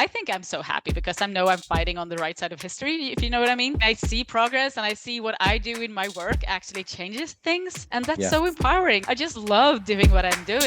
I think I'm so happy because I know I'm fighting on the right side of history, if you know what I mean. I see progress and I see what I do in my work actually changes things. And that's so empowering. I just love doing what I'm doing.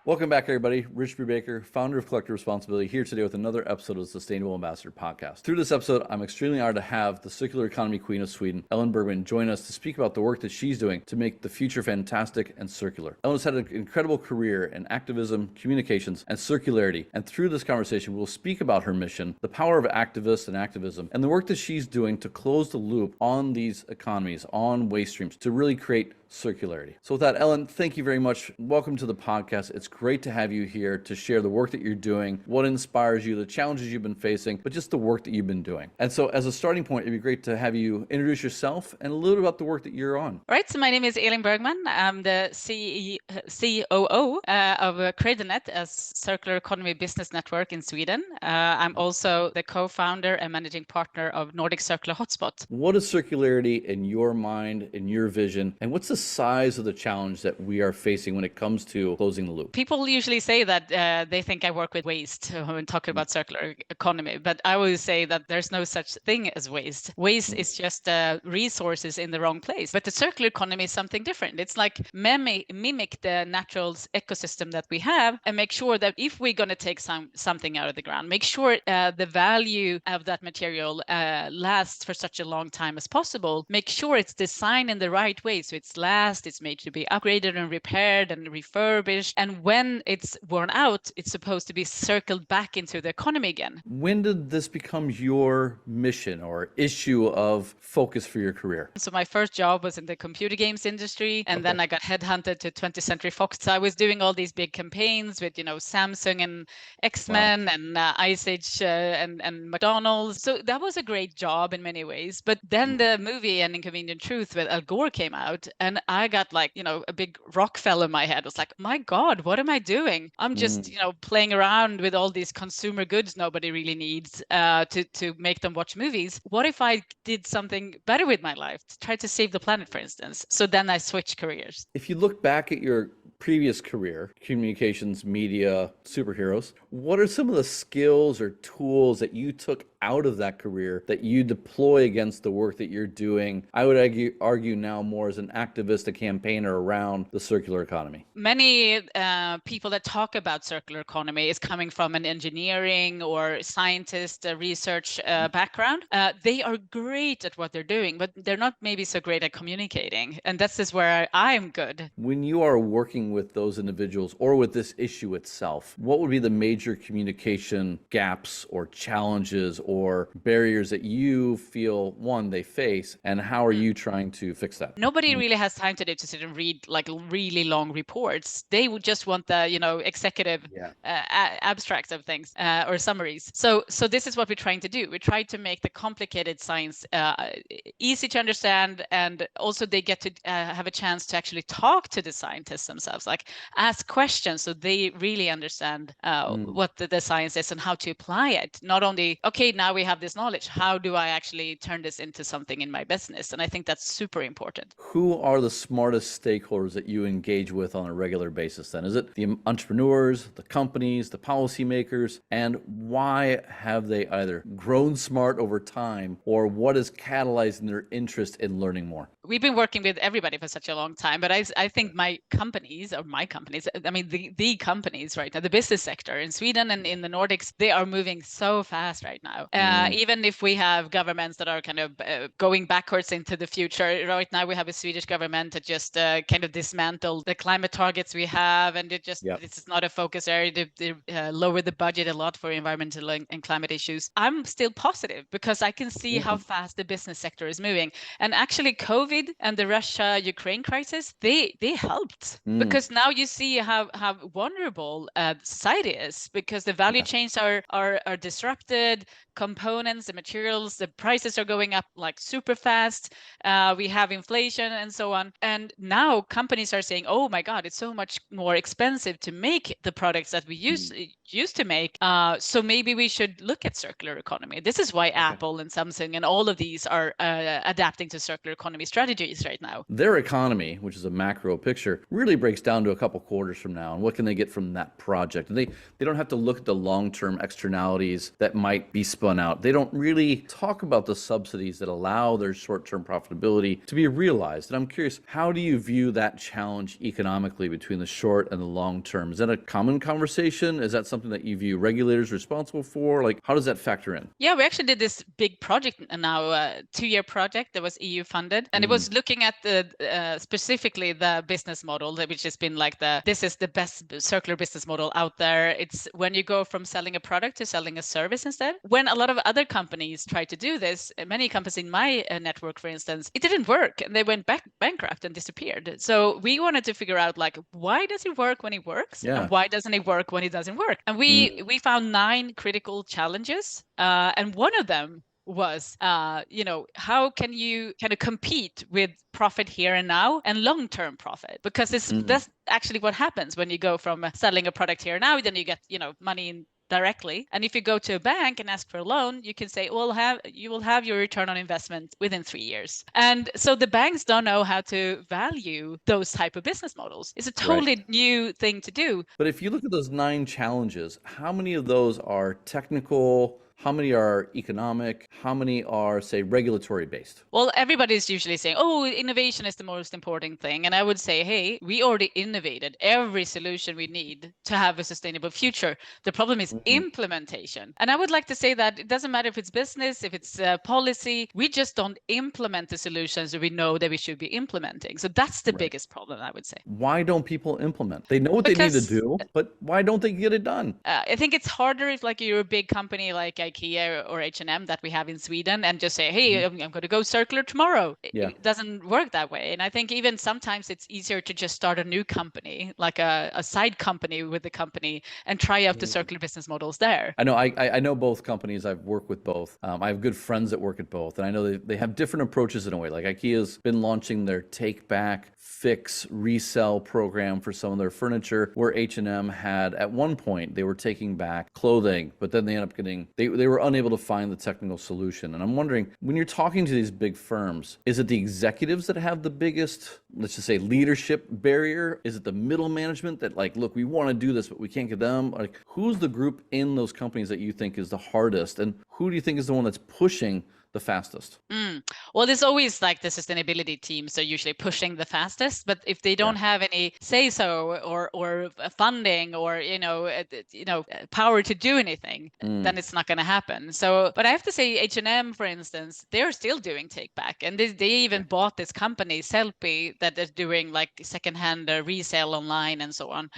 Welcome back, everybody. Rich Brubaker, founder of Collective Responsibility, here today with another episode of the Sustainable Ambassador Podcast. Through this episode, I'm extremely honored to have the circular economy queen of Sweden, Elin Bergman, join us to speak about the work that she's doing to make the future fantastic and circular. Elin's had an incredible career in activism, communications, and circularity. And through this conversation, we'll speak about her mission, the power of activists and activism, and the work that she's doing to close the loop on these economies, on waste streams, to really create circularity. So with that, Elin, thank you very much. Welcome to the podcast. It's great to have you here to share the work that you're doing, what inspires you, the challenges you've been facing, but just the work that you've been doing. And so as a starting point, it'd be great to have you introduce yourself and a little bit about the work that you're on. All right, so my name is Elin Bergman. I'm the COO of Cradlenet, a circular economy business network in Sweden. I'm also the co-founder and managing partner of Nordic Circular Hotspot. What is circularity in your mind, in your vision, and what's the size of the challenge that we are facing when it comes to closing the loop? People usually say that they think I work with waste when talking about circular economy, but I always say that there's no such thing as waste. Waste is just resources in the wrong place. But the circular economy is something different. It's like mimic the natural ecosystem that we have and make sure that if we're going to take something out of the ground, make sure the value of that material lasts for such a long time as possible. Make sure it's designed in the right way, so it's it's made to be upgraded and repaired and refurbished. And when it's worn out, it's supposed to be circled back into the economy again. When did this become your mission or issue of focus for your career? So my first job was in the computer games industry, and then I got headhunted to 20th Century Fox. So I was doing all these big campaigns with, Samsung and X-Men and Ice Age and McDonald's. So that was a great job in many ways. But then the movie An Inconvenient Truth with Al Gore came out, and I got a big rock fell in my head. I was like, my God, what am I doing? I'm just, playing around with all these consumer goods nobody really needs to make them watch movies. What if I did something better with my life, to try to save the planet, for instance? So then I switched careers. If you look back at your previous career, communications, media, superheroes, what are some of the skills or tools that you took out of that career that you deploy against the work that you're doing? I would argue now more as an activist, a campaigner around the circular economy. Many people that talk about circular economy is coming from an engineering or scientist research background. They are great at what they're doing, but they're not maybe so great at communicating. And this is where I'm good. When you are working with those individuals or with this issue itself, what would be the major communication gaps or challenges or barriers that you feel, one, they face, and how are you trying to fix that? Nobody really has time today to sit and read really long reports. They would just want the, executive abstracts of things or summaries. So this is what we're trying to do. We try to make the complicated science easy to understand, and also they get to have a chance to actually talk to the scientists themselves, ask questions so they really understand what the science is and how to apply it. Not only, okay, now we have this knowledge, how do I actually turn this into something in my business? And I think that's super important. Who are the smartest stakeholders that you engage with on a regular basis then? Is it the entrepreneurs, the companies, the policymakers? And why have they either grown smart over time, or what is catalyzing their interest in learning more? We've been working with everybody for such a long time, but I think the companies, the companies right now, the business sector in Sweden and in the Nordics, they are moving so fast right now. Even if we have governments that are kind of going backwards into the future, right now we have a Swedish government that just kind of dismantled the climate targets we have, and this is not a focus area. They lower the budget a lot for environmental and climate issues. I'm still positive because I can see how fast the business sector is moving. And actually COVID and the Russia-Ukraine crisis, they helped because now you see how vulnerable society is, because the value chains are disrupted. components, the materials, the prices are going up like super fast. We have inflation and so on. And now companies are saying, oh my God, it's so much more expensive to make the products that we used to make. So maybe we should look at circular economy. This is why Apple and Samsung and all of these are adapting to circular economy strategies right now. Their economy, which is a macro picture, really breaks down to a couple quarters from now. And what can they get from that project? And they don't have to look at the long-term externalities that might be spun out. They don't really talk about the subsidies that allow their short-term profitability to be realized. And I'm curious, how do you view that challenge economically between the short and the long term? Is that a common conversation? Is that something that you view regulators responsible for? Like, how does that factor in? Yeah, we actually did this big project now, a 2-year project that was EU funded. And it was looking at the specifically the business model, which has been like this is the best circular business model out there. It's when you go from selling a product to selling a service instead. When a lot of other companies tried to do this, many companies in my network, for instance, it didn't work and they went bankrupt and disappeared. So we wanted to figure out like, why does it work when it works? Yeah. And why doesn't it work when it doesn't work? And we found 9 critical challenges. And one of them was, how can you kind of compete with profit here and now and long-term profit? Because that's actually what happens when you go from selling a product here and now, then you get, money in directly. And if you go to a bank and ask for a loan, you can say, well, you will have your return on investment within 3 years. And so the banks don't know how to value those type of business models. It's a totally new thing to do. But if you look at those 9 challenges, how many of those are technical? How many are economic? How many are, say, regulatory based? Well, everybody's usually saying, oh, innovation is the most important thing. And I would say, hey, we already innovated every solution we need to have a sustainable future. The problem is implementation. And I would like to say that it doesn't matter if it's business, if it's policy, we just don't implement the solutions that we know that we should be implementing. So that's the biggest problem, I would say. Why don't people implement? They know what they need to do, but why don't they get it done? I think it's harder if like you're a big company like IKEA or H&M that we have in Sweden and just say, hey, I'm going to go circular tomorrow. It doesn't work that way. And I think even sometimes it's easier to just start a new company, like a side company with the company and try out the circular business models there. I know I know both companies. I've worked with both. I have good friends that work at both. And I know they have different approaches in a way. Like IKEA's been launching their take back, fix, resell program for some of their furniture, where H&M had at one point, they were taking back clothing, but then they ended up getting, they were unable to find the technical solution. And I'm wondering, when you're talking to these big firms, is it the executives that have the biggest, let's just say, leadership barrier? Is it the middle management that like, look, we want to do this, but we can't get them? Like, who's the group in those companies that you think is the hardest? And who do you think is the one that's pushing the fastest? Well, there's always like the sustainability teams are usually pushing the fastest, but if they don't have any say so or funding or power to do anything, then it's not going to happen. So, but I have to say, H&M, for instance, they're still doing take back, and they even bought this company Sellpy that is doing like secondhand resale online and so on.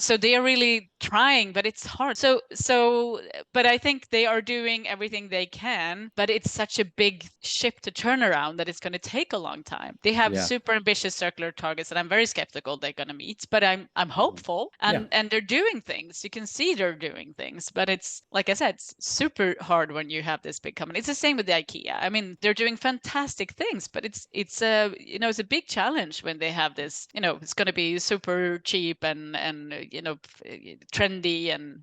So they are really trying, but it's hard. So, but I think they are doing everything they can, but it's such a big ship to turn around that it's going to take a long time. They have super ambitious circular targets that I'm very skeptical they're going to meet, but I'm hopeful, and they're doing things. You can see they're doing things, but it's like I said, it's super hard when you have this big company. It's the same with the IKEA. I mean, they're doing fantastic things, but it's a big challenge when they have this. It's going to be super cheap and trendy and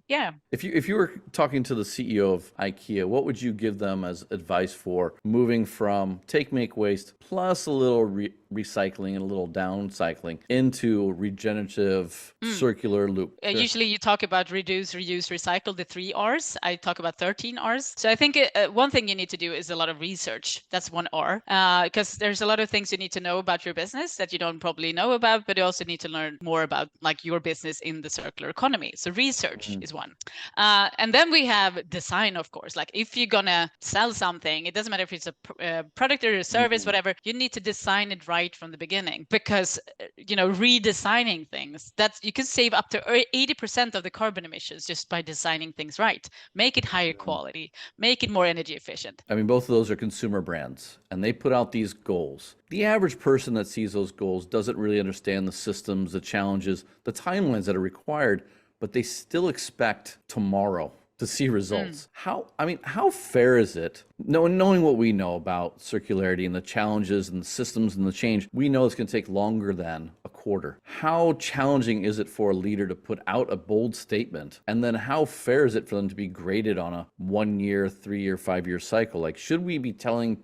If you were talking to the CEO of IKEA, what would you give them as advice for moving from make waste plus a little recycling and a little downcycling into regenerative circular loop? Usually you talk about reduce, reuse, recycle, the 3 Rs. I talk about 13 Rs. So I think one thing you need to do is a lot of research. That's 1 R, because there's a lot of things you need to know about your business that you don't probably know about, but you also need to learn more about like your business in the circular economy. So research is 1. And then we have design, of course. Like if you're gonna sell something, it doesn't matter if it's a product or a service, whatever, you need to design it right from the beginning, because redesigning things, that's, you can save up to 80% of the carbon emissions just by designing things right. Make it higher quality, make it more energy efficient. I mean, both of those are consumer brands, and they put out these goals. The average person that sees those goals doesn't really understand the systems, the challenges, the timelines that are required, but they still expect tomorrow. to see results. How fair is it? Knowing what we know about circularity and the challenges and the systems and the change, we know it's going to take longer than a quarter. How challenging is it for a leader to put out a bold statement? And then how fair is it for them to be graded on a 1 year, 3 year, 5 year cycle? Like, should we be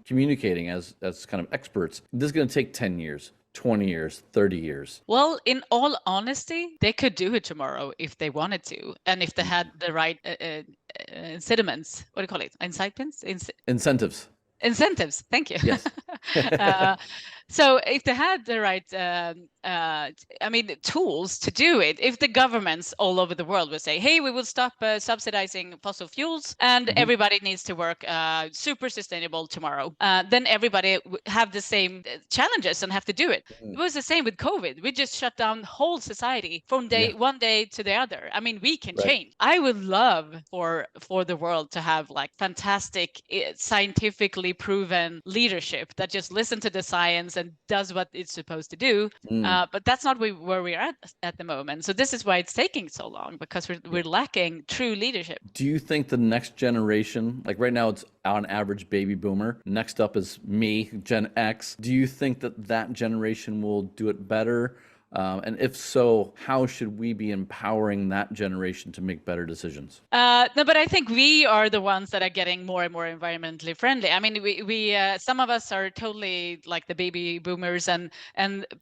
communicating as kind of experts, this is going to take 10 years? 20 years, 30 years? Well, in all honesty, they could do it tomorrow if they wanted to, and if they had the right sentiments. What do you call it? Incentives. Incentives. Thank you. Yes. So if they had the right, tools to do it, if the governments all over the world would say, hey, we will stop subsidizing fossil fuels and everybody needs to work super sustainable tomorrow, then everybody have the same challenges and have to do it. It was the same with COVID. We just shut down whole society from one day to the other. I mean, we can change. I would love for the world to have like fantastic, scientifically proven leadership that just listen to the science and does what it's supposed to do. But that's not where we're at the moment. So this is why it's taking so long, because we're lacking true leadership. Do you think the next generation, like right now it's on average baby boomer, next up is me, Gen X, do you think that generation will do it better? And if so, how should we be empowering that generation to make better decisions? No, but I think we are the ones that are getting more and more environmentally friendly. I mean, we some of us are totally like the baby boomers,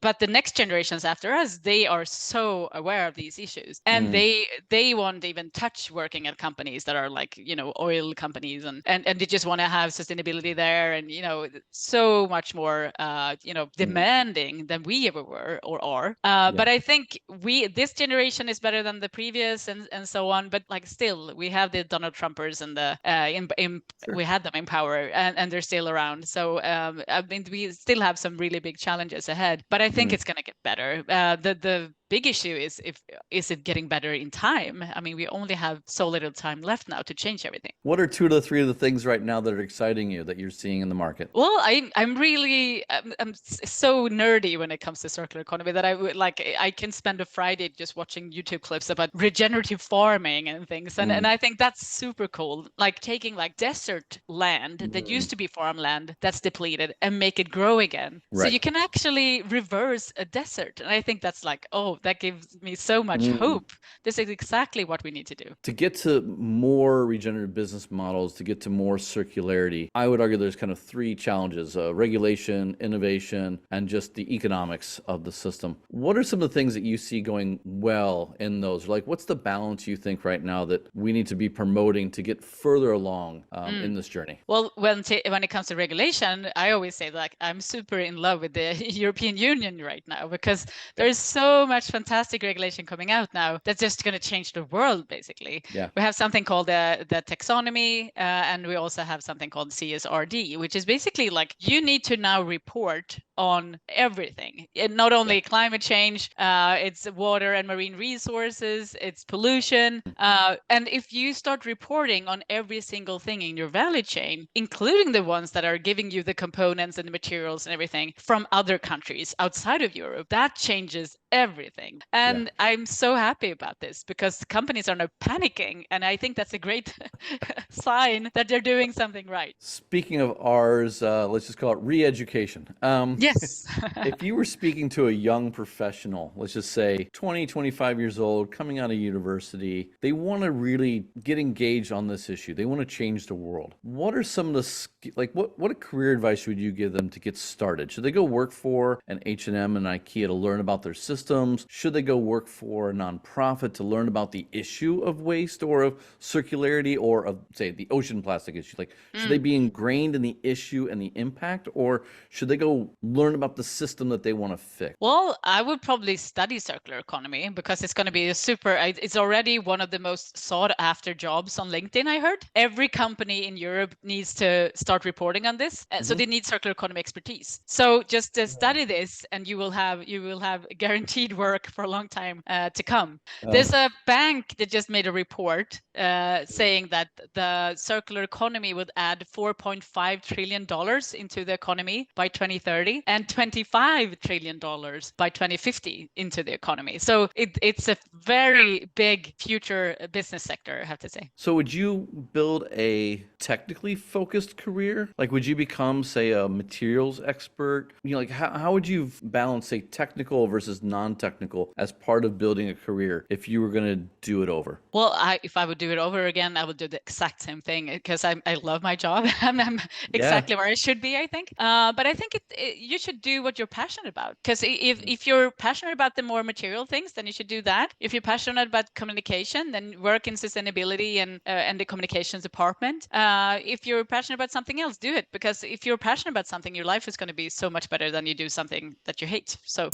but the next generations after us, they are so aware of these issues, and they won't even touch working at companies that are like, oil companies, and they just want to have sustainability there, and so much more demanding than we ever were or are. But I think this generation is better than the previous, and so on. But like, still, we have the Donald Trumpers and the we had them in power, and they're still around. So I mean, we still have some really big challenges ahead. But I think it's going to get better. The big issue is it getting better in time? I mean, we only have so little time left now to change everything. What are 2 to 3 of the things right now that are exciting you that you're seeing in the market? Well, I'm so nerdy when it comes to circular economy that I can spend a Friday just watching YouTube clips about regenerative farming and things, and I think that's super cool. Like taking like desert land that used to be farmland that's depleted and make it grow again. Right. So you can actually reverse a desert, and I think that's like, that gives me so much hope. This is exactly what we need to do. To get to more regenerative business models, to get to more circularity, I would argue there's kind of 3 challenges: regulation, innovation, and just the economics of the system. What are some of the things that you see going well in those? Like, what's the balance you think right now that we need to be promoting to get further along in this journey? Well, when it comes to regulation, I always say that I'm super in love with the European Union right now, because there's so much fantastic regulation coming out now that's just going to change the world, basically. Yeah. We have something called the taxonomy, and we also have something called CSRD, which is basically like you need to now report on everything. Not only climate change, it's water and marine resources, it's pollution. And if you start reporting on every single thing in your value chain, including the ones that are giving you the components and the materials and everything from other countries outside of Europe, that changes everything. And I'm so happy about this, because companies are now panicking, and I think that's a great sign that they're doing something right. Speaking of Rs, let's just call it re-education. Yes. If you were speaking to a young professional, let's just say 20, 25 years old, coming out of university, they want to really get engaged on this issue. They want to change the world. What are some of the, what career advice would you give them to get started? Should they go work for an H&M and IKEA to learn about their systems? Should they go work for a nonprofit to learn about the issue of waste or of circularity or of, say, the ocean plastic issue? Like, should they be ingrained in the issue and the impact, or should they go learn about the system that they want to fix? Well, I would probably study circular economy, because it's going to be it's already one of the most sought after jobs on LinkedIn, I heard. Every company in Europe needs to start reporting on this. So they need circular economy expertise. So just study this, and you will have guaranteed guaranteed work for a long time to come. There's a bank that just made a report saying that the circular economy would add $4.5 trillion into the economy by 2030 and $25 trillion by 2050 into the economy. So it's a very big future business sector, I have to say. So would you build a technically focused career? Like, would you become, say, a materials expert? Like how would you balance, say, technical versus non-technical as part of building a career if you were going to do it over? Well, if I would do it over again, I would do the exact same thing because I love my job. I'm exactly where I should be, I think. But I think you should do what you're passionate about. Because if you're passionate about the more material things, then you should do that. If you're passionate about communication, then work in sustainability and the communications department. If you're passionate about something else, do it. Because if you're passionate about something, your life is going to be so much better than you do something that you hate. So.